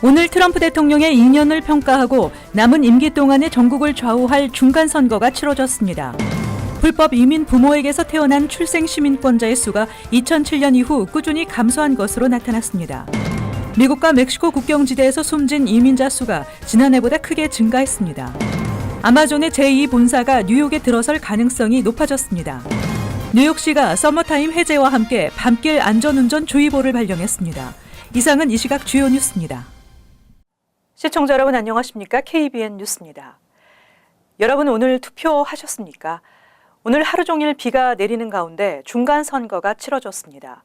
오늘 트럼프 대통령의 2년을 평가하고 남은 임기 동안의 전국을 좌우할 중간선거가 치러졌습니다. 불법 이민 부모에게서 태어난 출생 시민권자의 수가 2007년 이후 꾸준히 감소한 것으로 나타났습니다. 미국과 멕시코 국경지대에서 숨진 이민자 수가 지난해보다 크게 증가했습니다. 아마존의 제2본사가 뉴욕에 들어설 가능성이 높아졌습니다. 뉴욕시가 서머타임 해제와 함께 밤길 안전운전 주의보를 발령했습니다. 이상은 이 시각 주요 뉴스입니다. 시청자 여러분 안녕하십니까? KBN 뉴스입니다. 여러분 오늘 투표하셨습니까? 오늘 하루 종일 비가 내리는 가운데 중간선거가 치러졌습니다.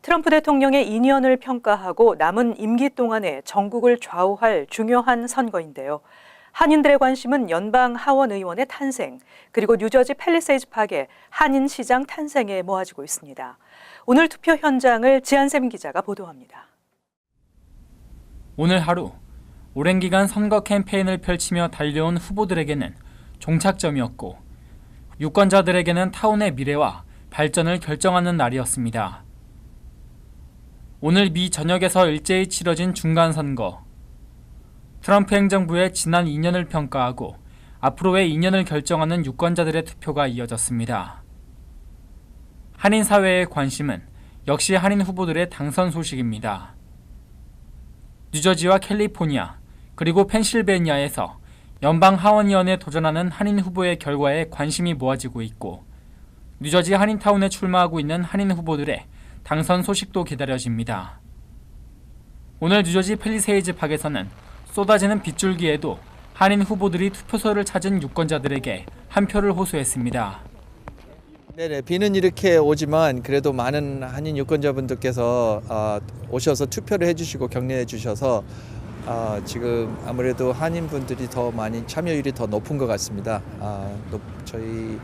트럼프 대통령의 2년을 평가하고 남은 임기 동안에 전국을 좌우할 중요한 선거인데요. 한인들의 관심은 연방 하원 의원의 탄생, 그리고 뉴저지 팰리세이즈 파크의 한인 시장 탄생에 모아지고 있습니다. 오늘 투표 현장을 지한샘 기자가 보도합니다. 오늘 하루 오랜 기간 선거 캠페인을 펼치며 달려온 후보들에게는 종착점이었고 유권자들에게는 타운의 미래와 발전을 결정하는 날이었습니다. 오늘 미 전역에서 일제히 치러진 중간선거. 트럼프 행정부의 지난 2년을 평가하고 앞으로의 2년을 결정하는 유권자들의 투표가 이어졌습니다. 한인 사회의 관심은 역시 한인 후보들의 당선 소식입니다. 뉴저지와 캘리포니아, 그리고 펜실베니아에서 연방 하원의원에 도전하는 한인 후보의 결과에 관심이 모아지고 있고 뉴저지 한인타운에 출마하고 있는 한인 후보들의 당선 소식도 기다려집니다. 오늘 뉴저지 팰리세이즈 파크에서는 쏟아지는 빗줄기에도 한인 후보들이 투표소를 찾은 유권자들에게 한 표를 호소했습니다. 네네, 비는 이렇게 오지만 그래도 많은 한인 유권자분들께서 오셔서 투표를 해주시고 격려해 주셔서 지금 아무래도 한인분들이 더 많이 참여율이 더 높은 것 같습니다. 저희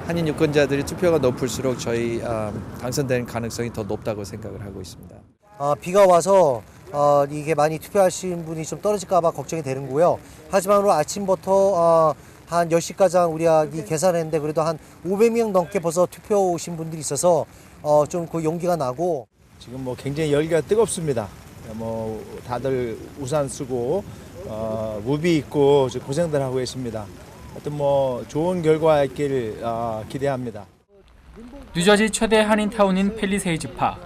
한인 유권자들이 투표가 높을수록 저희 당선될 가능성이 더 높다고 생각을 하고 있습니다. 비가 와서 이게 많이 투표하신 분이 좀 떨어질까 봐 걱정이 되는 거고요. 하지만 오늘 아침부터 한 10시까지 우리가 계산했는데 그래도 한 500명 넘게 벌써 투표 오신 분들이 있어서 좀 그 용기가 나고 지금 뭐 굉장히 열기가 뜨겁습니다. 뭐 다들 우산 쓰고 무비 입고 고생들 하고 계십니다. 하여튼 뭐 좋은 결과 있길 기대합니다. 뉴저지 최대 한인타운인 팰리세이즈 파크.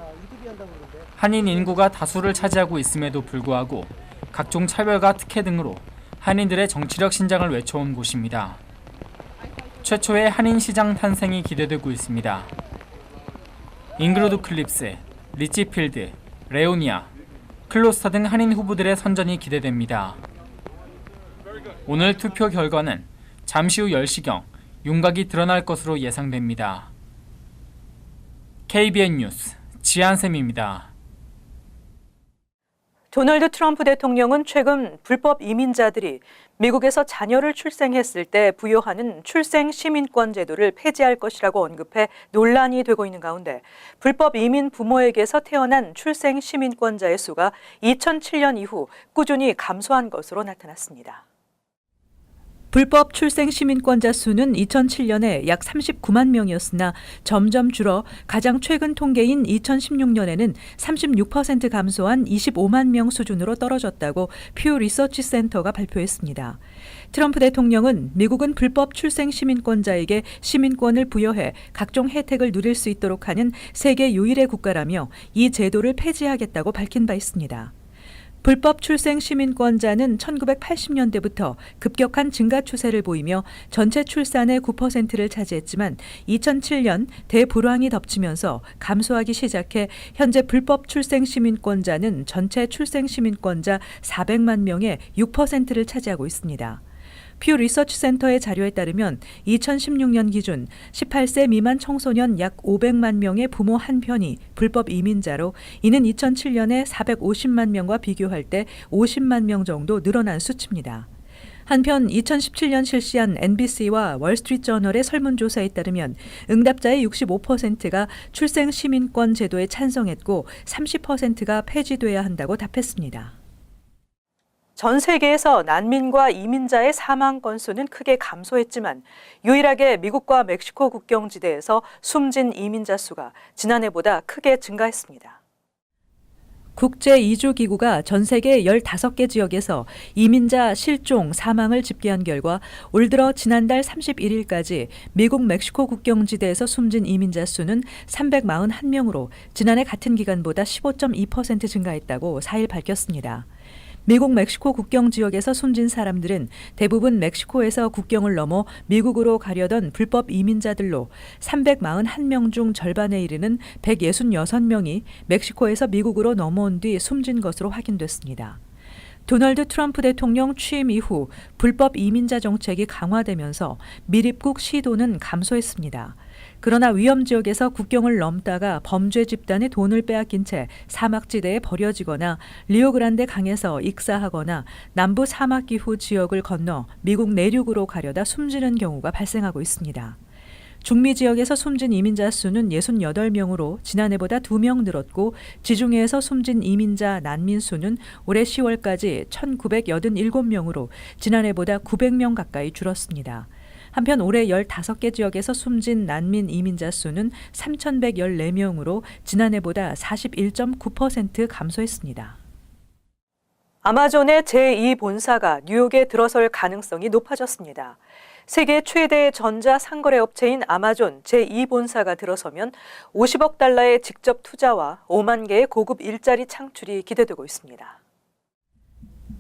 한인 인구가 다수를 차지하고 있음에도 불구하고 각종 차별과 특혜 등으로 한인들의 정치력 신장을 외쳐온 곳입니다. 최초의 한인 시장 탄생이 기대되고 있습니다. 잉그루드 클립스, 리치필드, 레오니아, 클로스터 등 한인 후보들의 선전이 기대됩니다. 오늘 투표 결과는 잠시 후 10시경 윤곽이 드러날 것으로 예상됩니다. KBN 뉴스 지한샘입니다. 도널드 트럼프 대통령은 최근 불법 이민자들이 미국에서 자녀를 출생했을 때 부여하는 출생 시민권 제도를 폐지할 것이라고 언급해 논란이 되고 있는 가운데 불법 이민 부모에게서 태어난 출생 시민권자의 수가 2007년 이후 꾸준히 감소한 것으로 나타났습니다. 불법 출생 시민권자 수는 2007년에 약 39만 명이었으나 점점 줄어 가장 최근 통계인 2016년에는 36% 감소한 25만 명 수준으로 떨어졌다고 퓨 리서치 센터가 발표했습니다. 트럼프 대통령은 미국은 불법 출생 시민권자에게 시민권을 부여해 각종 혜택을 누릴 수 있도록 하는 세계 유일의 국가라며 이 제도를 폐지하겠다고 밝힌 바 있습니다. 불법 출생 시민권자는 1980년대부터 급격한 증가 추세를 보이며 전체 출산의 9%를 차지했지만 2007년 대불황이 덮치면서 감소하기 시작해 현재 불법 출생 시민권자는 전체 출생 시민권자 400만 명의 6%를 차지하고 있습니다. 퓨 리서치 센터의 자료에 따르면 2016년 기준 18세 미만 청소년 약 500만 명의 부모 한 편이 불법 이민자로 이는 2007년에 450만 명과 비교할 때 50만 명 정도 늘어난 수치입니다. 한편 2017년 실시한 NBC와 월스트리트저널의 설문조사에 따르면 응답자의 65%가 출생 시민권 제도에 찬성했고 30%가 폐지돼야 한다고 답했습니다. 전 세계에서 난민과 이민자의 사망 건수는 크게 감소했지만 유일하게 미국과 멕시코 국경지대에서 숨진 이민자 수가 지난해보다 크게 증가했습니다. 국제이주기구가 전 세계 15개 지역에서 이민자 실종, 사망을 집계한 결과 올 들어 지난달 31일까지 미국 멕시코 국경지대에서 숨진 이민자 수는 341명으로 지난해 같은 기간보다 15.2% 증가했다고 4일 밝혔습니다. 미국 멕시코 국경 지역에서 숨진 사람들은 대부분 멕시코에서 국경을 넘어 미국으로 가려던 불법 이민자들로 341명 중 절반에 이르는 166명이 멕시코에서 미국으로 넘어온 뒤 숨진 것으로 확인됐습니다. 도널드 트럼프 대통령 취임 이후 불법 이민자 정책이 강화되면서 밀입국 시도는 감소했습니다. 그러나 위험 지역에서 국경을 넘다가 범죄 집단의 돈을 빼앗긴 채 사막지대에 버려지거나 리오그란데 강에서 익사하거나 남부 사막기후 지역을 건너 미국 내륙으로 가려다 숨지는 경우가 발생하고 있습니다. 중미 지역에서 숨진 이민자 수는 68명으로 지난해보다 2명 늘었고 지중해에서 숨진 이민자 난민 수는 올해 10월까지 1,987명으로 지난해보다 900명 가까이 줄었습니다. 한편 올해 15개 지역에서 숨진 난민 이민자 수는 3,114명으로 지난해보다 41.9% 감소했습니다. 아마존의 제2본사가 뉴욕에 들어설 가능성이 높아졌습니다. 세계 최대 전자상거래 업체인 아마존 제2본사가 들어서면 50억 달러의 직접 투자와 5만 개의 고급 일자리 창출이 기대되고 있습니다.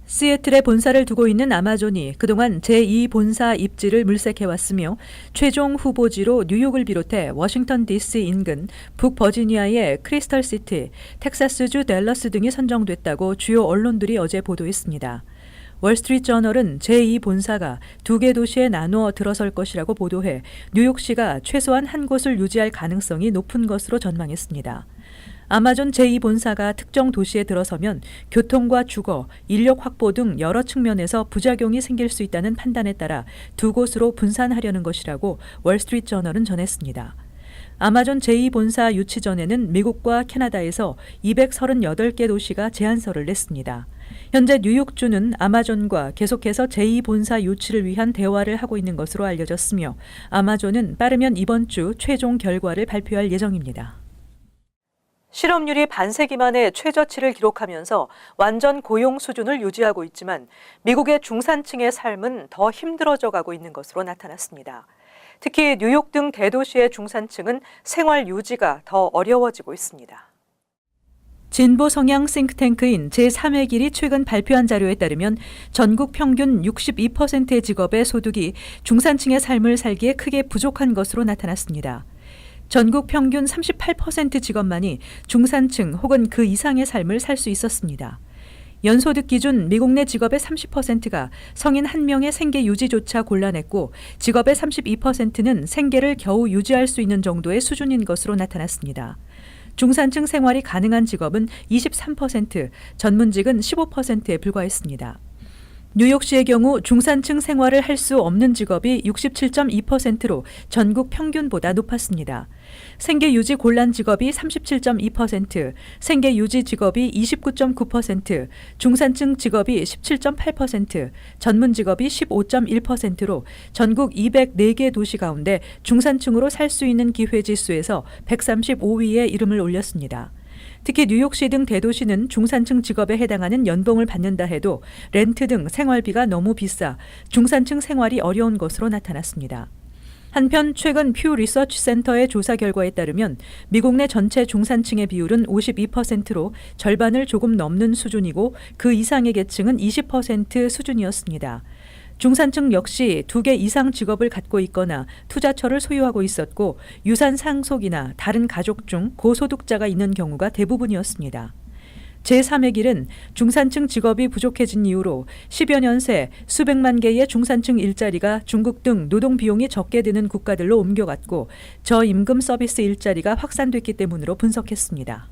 시애틀에 본사를 두고 있는 아마존이 그동안 제2본사 입지를 물색해왔으며 최종 후보지로 뉴욕을 비롯해 워싱턴 DC 인근 북버지니아의 크리스털시티, 텍사스주 댈러스 등이 선정됐다고 주요 언론들이 어제 보도했습니다. 월스트리트저널은 제2본사가 2개 도시에 나누어 들어설 것이라고 보도해 뉴욕시가 최소한 한 곳을 유지할 가능성이 높은 것으로 전망했습니다. 아마존 제2본사가 특정 도시에 들어서면 교통과 주거, 인력 확보 등 여러 측면에서 부작용이 생길 수 있다는 판단에 따라 2곳으로 분산하려는 것이라고 월스트리트저널은 전했습니다. 아마존 제2본사 유치 전에는 미국과 캐나다에서 238개 도시가 제안서를 냈습니다. 현재 뉴욕주는 아마존과 계속해서 제2본사 유치를 위한 대화를 하고 있는 것으로 알려졌으며 아마존은 빠르면 이번 주 최종 결과를 발표할 예정입니다. 실업률이 반세기 만에 최저치를 기록하면서 완전 고용 수준을 유지하고 있지만 미국의 중산층의 삶은 더 힘들어져 가고 있는 것으로 나타났습니다. 특히 뉴욕 등 대도시의 중산층은 생활 유지가 더 어려워지고 있습니다. 진보 성향 싱크탱크인 제3의 길이 최근 발표한 자료에 따르면 전국 평균 62%의 직업의 소득이 중산층의 삶을 살기에 크게 부족한 것으로 나타났습니다. 전국 평균 38% 직업만이 중산층 혹은 그 이상의 삶을 살 수 있었습니다. 연소득 기준 미국 내 직업의 30%가 성인 1명의 생계 유지조차 곤란했고 직업의 32%는 생계를 겨우 유지할 수 있는 정도의 수준인 것으로 나타났습니다. 중산층 생활이 가능한 직업은 23%, 전문직은 15%에 불과했습니다. 뉴욕시의 경우 중산층 생활을 할 수 없는 직업이 67.2%로 전국 평균보다 높았습니다. 생계 유지 곤란 직업이 37.2%, 생계 유지 직업이 29.9%, 중산층 직업이 17.8%, 전문 직업이 15.1%로 전국 204개 도시 가운데 중산층으로 살 수 있는 기회 지수에서 135위에 이름을 올렸습니다. 특히 뉴욕시 등 대도시는 중산층 직업에 해당하는 연봉을 받는다 해도 렌트 등 생활비가 너무 비싸 중산층 생활이 어려운 것으로 나타났습니다. 한편 최근 퓨 리서치 센터의 조사 결과에 따르면 미국 내 전체 중산층의 비율은 52%로 절반을 조금 넘는 수준이고 그 이상의 계층은 20% 수준이었습니다. 중산층 역시 2개 이상 직업을 갖고 있거나 투자처를 소유하고 있었고 유산 상속이나 다른 가족 중 고소득자가 있는 경우가 대부분이었습니다. 제3의 길은 중산층 직업이 부족해진 이유로 10여 년 새 수백만 개의 중산층 일자리가 중국 등 노동 비용이 적게 드는 국가들로 옮겨갔고 저임금 서비스 일자리가 확산됐기 때문으로 분석했습니다.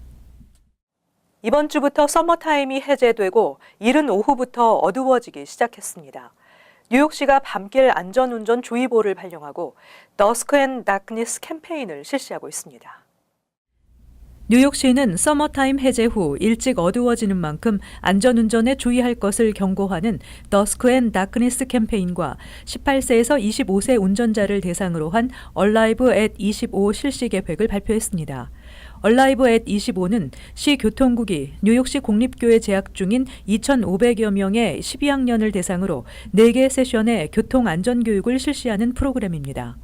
이번 주부터 서머타임이 해제되고 이른 오후부터 어두워지기 시작했습니다. 뉴욕시가 밤길 안전운전 주의보를 발령하고 더스크 앤 다크니스 캠페인을 실시하고 있습니다. 뉴욕시는 서머타임 해제 후 일찍 어두워지는 만큼 안전운전에 주의할 것을 경고하는 더스크 앤 다크니스 캠페인과 18세에서 25세 운전자를 대상으로 한 얼라이브 앳 25 실시 계획을 발표했습니다. 얼라이브 앳 25는 시 교통국이 뉴욕시 공립교에 재학 중인 2,500여 명의 12학년을 대상으로 4개 세션의 교통안전교육을 실시하는 프로그램입니다.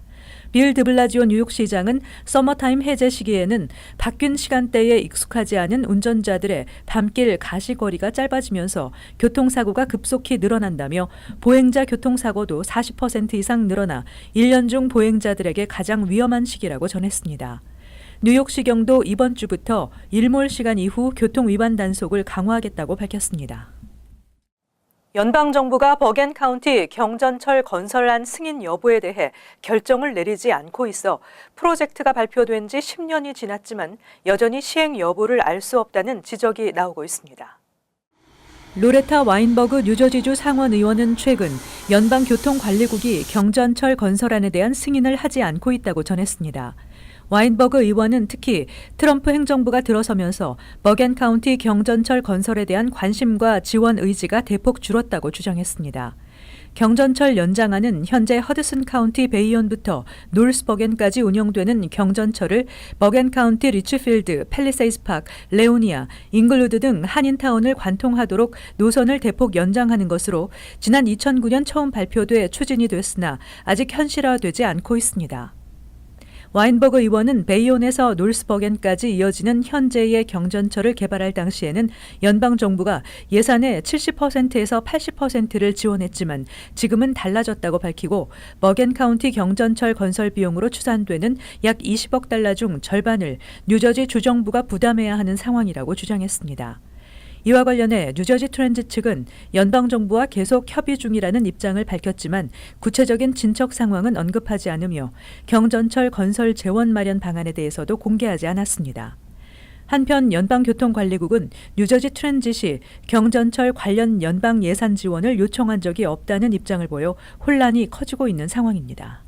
빌 드블라지오 뉴욕시장은 서머타임 해제 시기에는 바뀐 시간대에 익숙하지 않은 운전자들의 밤길 가시거리가 짧아지면서 교통사고가 급속히 늘어난다며 보행자 교통사고도 40% 이상 늘어나 1년 중 보행자들에게 가장 위험한 시기라고 전했습니다. 뉴욕시경도 이번 주부터 일몰 시간 이후 교통위반 단속을 강화하겠다고 밝혔습니다. 연방정부가 버겐 카운티 경전철 건설안 승인 여부에 대해 결정을 내리지 않고 있어 프로젝트가 발표된 지 10년이 지났지만 여전히 시행 여부를 알 수 없다는 지적이 나오고 있습니다. 로레타 와인버그 뉴저지주 상원 의원은 최근 연방교통관리국이 경전철 건설안에 대한 승인을 하지 않고 있다고 전했습니다. 와인버그 의원은 특히 트럼프 행정부가 들어서면서 버겐 카운티 경전철 건설에 대한 관심과 지원 의지가 대폭 줄었다고 주장했습니다. 경전철 연장안은 현재 허드슨 카운티 베이온부터 노스버겐까지 운영되는 경전철을 버겐 카운티 리치필드, 팰리세이드 파크, 레오니아, 잉글루드 등 한인타운을 관통하도록 노선을 대폭 연장하는 것으로 지난 2009년 처음 발표돼 추진이 됐으나 아직 현실화되지 않고 있습니다. 와인버그 의원은 베이온에서 노스버겐까지 이어지는 현재의 경전철을 개발할 당시에는 연방정부가 예산의 70%에서 80%를 지원했지만 지금은 달라졌다고 밝히고 버겐 카운티 경전철 건설 비용으로 추산되는 약 20억 달러 중 절반을 뉴저지 주정부가 부담해야 하는 상황이라고 주장했습니다. 이와 관련해 뉴저지 트랜짓 측은 연방정부와 계속 협의 중이라는 입장을 밝혔지만 구체적인 진척 상황은 언급하지 않으며 경전철 건설 재원 마련 방안에 대해서도 공개하지 않았습니다. 한편 연방교통관리국은 뉴저지 트랜짓이 경전철 관련 연방 예산 지원을 요청한 적이 없다는 입장을 보여 혼란이 커지고 있는 상황입니다.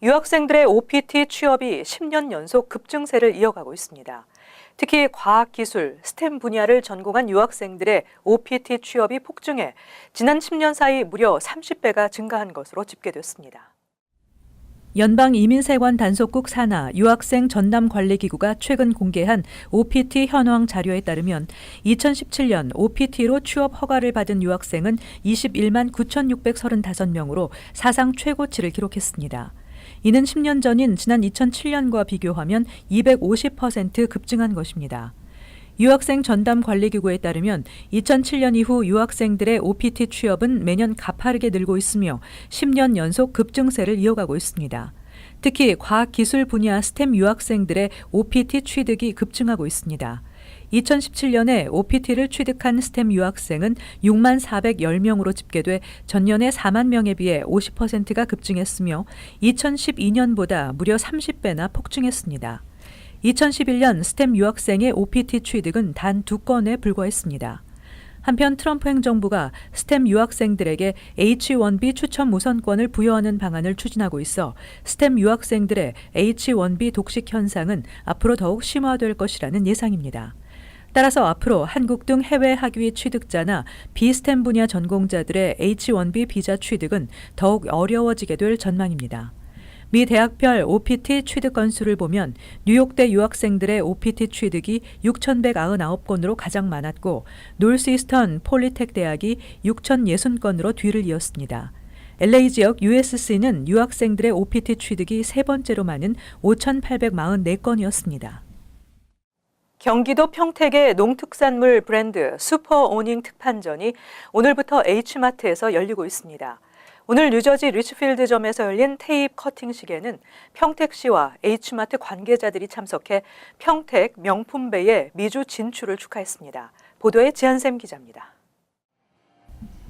유학생들의 OPT 취업이 10년 연속 급증세를 이어가고 있습니다. 특히 과학기술, 스템 분야를 전공한 유학생들의 OPT 취업이 폭증해 지난 10년 사이 무려 30배가 증가한 것으로 집계됐습니다. 연방이민세관 단속국 산하 유학생 전담관리기구가 최근 공개한 OPT 현황 자료에 따르면 2017년 OPT로 취업 허가를 받은 유학생은 21만 9,635명으로 사상 최고치를 기록했습니다. 이는 10년 전인 지난 2007년과 비교하면 250% 급증한 것입니다. 유학생 전담관리기구에 따르면 2007년 이후 유학생들의 OPT 취업은 매년 가파르게 늘고 있으며 10년 연속 급증세를 이어가고 있습니다. 특히 과학기술 분야 스템 유학생들의 OPT 취득이 급증하고 있습니다. 2017년에 OPT를 취득한 스템 유학생은 6만 410명으로 집계돼 전년의 4만 명에 비해 50%가 급증했으며 2012년보다 무려 30배나 폭증했습니다. 2011년 스템 유학생의 OPT 취득은 단 2건에 불과했습니다. 한편 트럼프 행정부가 스템 유학생들에게 H-1B 추첨 우선권을 부여하는 방안을 추진하고 있어 스템 유학생들의 H-1B 독식 현상은 앞으로 더욱 심화될 것이라는 예상입니다. 따라서 앞으로 한국 등 해외 학위 취득자나 비스템 분야 전공자들의 H-1B 비자 취득은 더욱 어려워지게 될 전망입니다. 미 대학별 OPT 취득 건수를 보면 뉴욕대 유학생들의 OPT 취득이 6,199건으로 가장 많았고 노스이스턴 폴리텍 대학이 6,060건으로 뒤를 이었습니다. LA 지역 USC는 유학생들의 OPT 취득이 세 번째로 많은 5,844건이었습니다. 경기도 평택의 농특산물 브랜드 슈퍼오닝 특판전이 오늘부터 H마트에서 열리고 있습니다. 오늘 뉴저지 리치필드점에서 열린 테이프 커팅식에는 평택시와 H마트 관계자들이 참석해 평택 명품배의 미주 진출을 축하했습니다. 보도에 지한샘 기자입니다.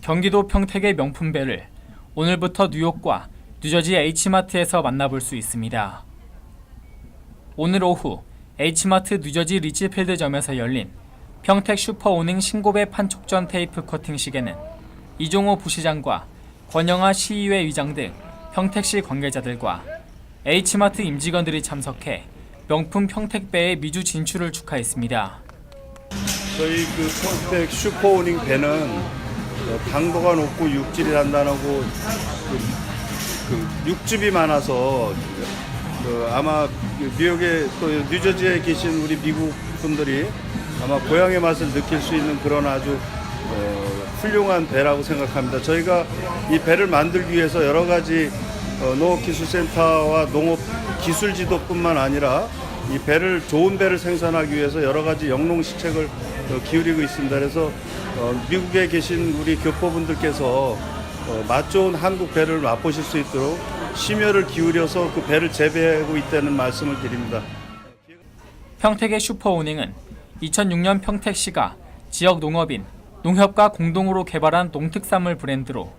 경기도 평택의 명품배를 오늘부터 뉴욕과 뉴저지 H마트에서 만나볼 수 있습니다. 오늘 오후 H마트 뉴저지 리치필드점에서 열린 평택 슈퍼오닝 신고배 판촉전 테이프 커팅식에는 이종호 부시장과 권영하 시의회 위장 등 평택시 관계자들과 H마트 임직원들이 참석해 명품 평택배의 미주 진출을 축하했습니다. 저희 평택 슈퍼오닝 배는 당도가 높고 육질이 단단하고 육즙이 많아서 아마 뉴욕에 또 뉴저지에 계신 우리 미국 분들이 아마 고향의 맛을 느낄 수 있는 그런 아주 훌륭한 배라고 생각합니다. 저희가 이 배를 만들기 위해서 여러 가지 농업기술센터와 농업기술지도뿐만 아니라 이 배를 좋은 배를 생산하기 위해서 여러 가지 영농시책을 기울이고 있습니다. 그래서 미국에 계신 우리 교포분들께서 맛 좋은 한국 배를 맛보실 수 있도록 심혈을 기울여서 그 배를 재배하고 있다는 말씀을 드립니다. 평택의 슈퍼오닝은 2006년 평택시가 지역 농업인 농협과 공동으로 개발한 농특산물 브랜드로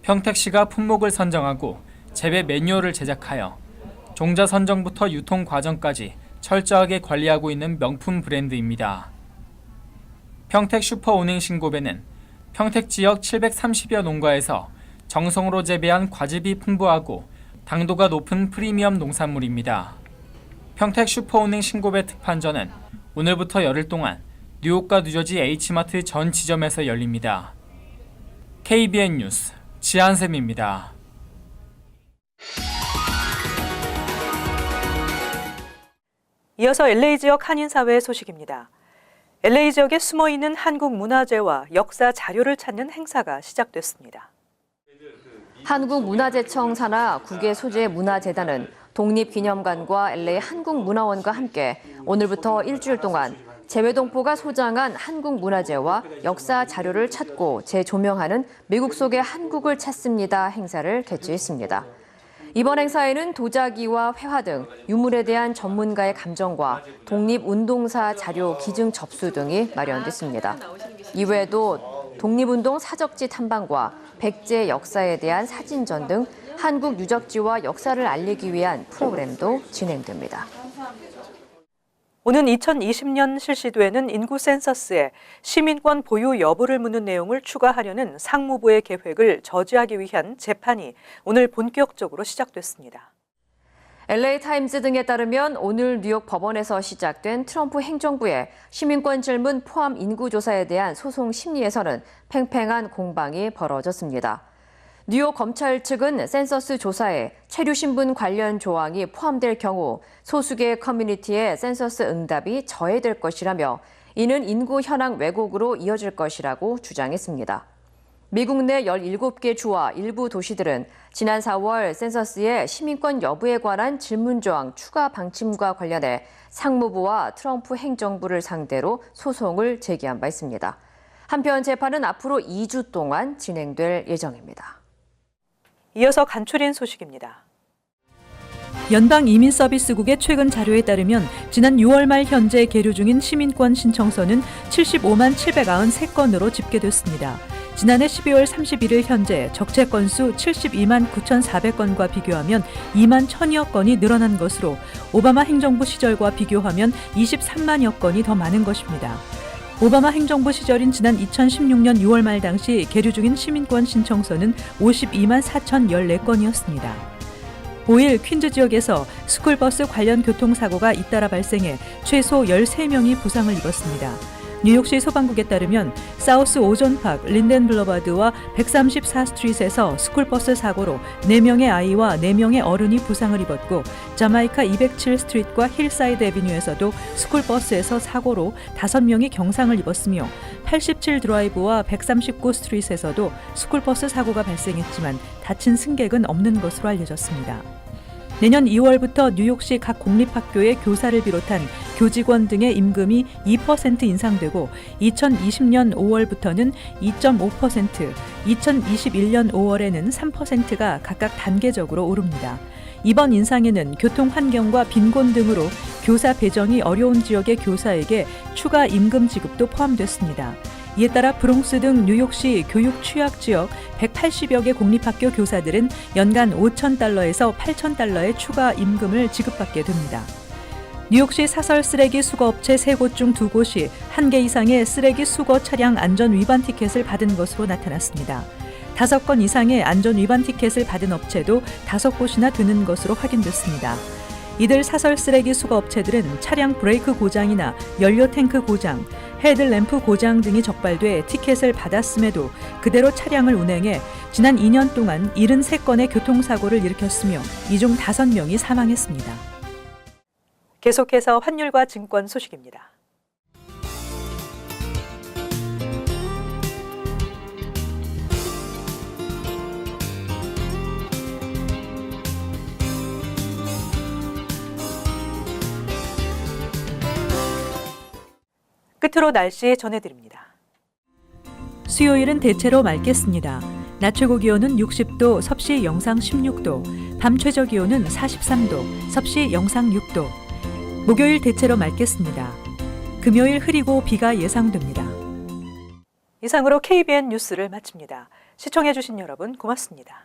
평택시가 품목을 선정하고 재배 매뉴얼을 제작하여 종자 선정부터 유통 과정까지 철저하게 관리하고 있는 명품 브랜드입니다. 평택 슈퍼오닝 신고배는 평택 지역 730여 농가에서 정성으로 재배한 과즙이 풍부하고 당도가 높은 프리미엄 농산물입니다. 평택 슈퍼오닝 신고배 특판전은 오늘부터 열흘 동안 뉴욕과 뉴저지 H마트 전 지점에서 열립니다. KBN 뉴스 지한샘입니다. 이어서 LA 지역 한인사회 소식입니다. LA 지역에 숨어있는 한국 문화재와 역사 자료를 찾는 행사가 시작됐습니다. 한국문화재청 산하 국외 소재 문화재단은 독립기념관과 LA 한국문화원과 함께 오늘부터 일주일 동안 재외동포가 소장한 한국 문화재와 역사 자료를 찾고 재조명하는 미국 속의 한국을 찾습니다 행사를 개최했습니다. 이번 행사에는 도자기와 회화 등 유물에 대한 전문가의 감정과 독립운동사 자료 기증 접수 등이 마련됐습니다. 이외에도 독립운동 사적지 탐방과 백제 역사에 대한 사진전 등 한국 유적지와 역사를 알리기 위한 프로그램도 진행됩니다. 오는 2020년 실시되는 인구 센서스에 시민권 보유 여부를 묻는 내용을 추가하려는 상무부의 계획을 저지하기 위한 재판이 오늘 본격적으로 시작됐습니다. LA 타임즈 등에 따르면 오늘 뉴욕 법원에서 시작된 트럼프 행정부의 시민권 질문 포함 인구조사에 대한 소송 심리에서는 팽팽한 공방이 벌어졌습니다. 뉴욕 검찰 측은 센서스 조사에 체류 신분 관련 조항이 포함될 경우 소수계 커뮤니티의 센서스 응답이 저해될 것이라며 이는 인구 현황 왜곡으로 이어질 것이라고 주장했습니다. 미국 내 17개 주와 일부 도시들은 지난 4월 센서스의 시민권 여부에 관한 질문 조항 추가 방침과 관련해 상무부와 트럼프 행정부를 상대로 소송을 제기한 바 있습니다. 한편 재판은 앞으로 2주 동안 진행될 예정입니다. 이어서 간추린 소식입니다. 연방이민서비스국의 최근 자료에 따르면 지난 6월 말 현재 계류 중인 시민권 신청서는 75만 793건으로 집계됐습니다. 지난해 12월 31일 현재 적체 건수 72만 9,400건과 비교하면 2만 1,000여 건이 늘어난 것으로 오바마 행정부 시절과 비교하면 23만여 건이 더 많은 것입니다. 오바마 행정부 시절인 지난 2016년 6월 말 당시 계류 중인 시민권 신청서는 52만 4,014건이었습니다. 5일 퀸즈 지역에서 스쿨버스 관련 교통사고가 잇따라 발생해 최소 13명이 부상을 입었습니다. 뉴욕시 소방국에 따르면 사우스 오존팍, 린덴 블러바드와 134스트릿에서 스쿨버스 사고로 4명의 아이와 4명의 어른이 부상을 입었고 자마이카 207스트릿과 힐사이드 애비뉴에서도 스쿨버스에서 사고로 5명이 경상을 입었으며 87 드라이브와 139스트릿에서도 스쿨버스 사고가 발생했지만 다친 승객은 없는 것으로 알려졌습니다. 내년 2월부터 뉴욕시 각 공립학교의 교사를 비롯한 교직원 등의 임금이 2% 인상되고 2020년 5월부터는 2.5%, 2021년 5월에는 3%가 각각 단계적으로 오릅니다. 이번 인상에는 교통 환경과 빈곤 등으로 교사 배정이 어려운 지역의 교사에게 추가 임금 지급도 포함됐습니다. 이에 따라 브롱스 등 뉴욕시 교육 취약 지역 180여 개 공립학교 교사들은 연간 $5,000에서 $8,000의 추가 임금을 지급받게 됩니다. 뉴욕시 사설 쓰레기 수거업체 3곳 중 2곳이 1개 이상의 쓰레기 수거 차량 안전 위반 티켓을 받은 것으로 나타났습니다. 5건 이상의 안전 위반 티켓을 받은 업체도 5곳이나 되는 것으로 확인됐습니다. 이들 사설 쓰레기 수거 업체들은 차량 브레이크 고장이나 연료 탱크 고장, 헤드램프 고장 등이 적발돼 티켓을 받았음에도 그대로 차량을 운행해 지난 2년 동안 73건의 교통사고를 일으켰으며 이 중 5명이 사망했습니다. 계속해서 환율과 증권 소식입니다. 끝으로 날씨 전해드립니다. 수요일은 대체로 맑겠습니다. 낮 최고 기온은 60도, 섭씨 영상 16도, 밤 최저 기온은 43도, 섭씨 영상 6도. 목요일 대체로 맑겠습니다. 금요일 흐리고 비가 예상됩니다. 이상으로 KBN 뉴스를 마칩니다. 시청해주신 여러분 고맙습니다.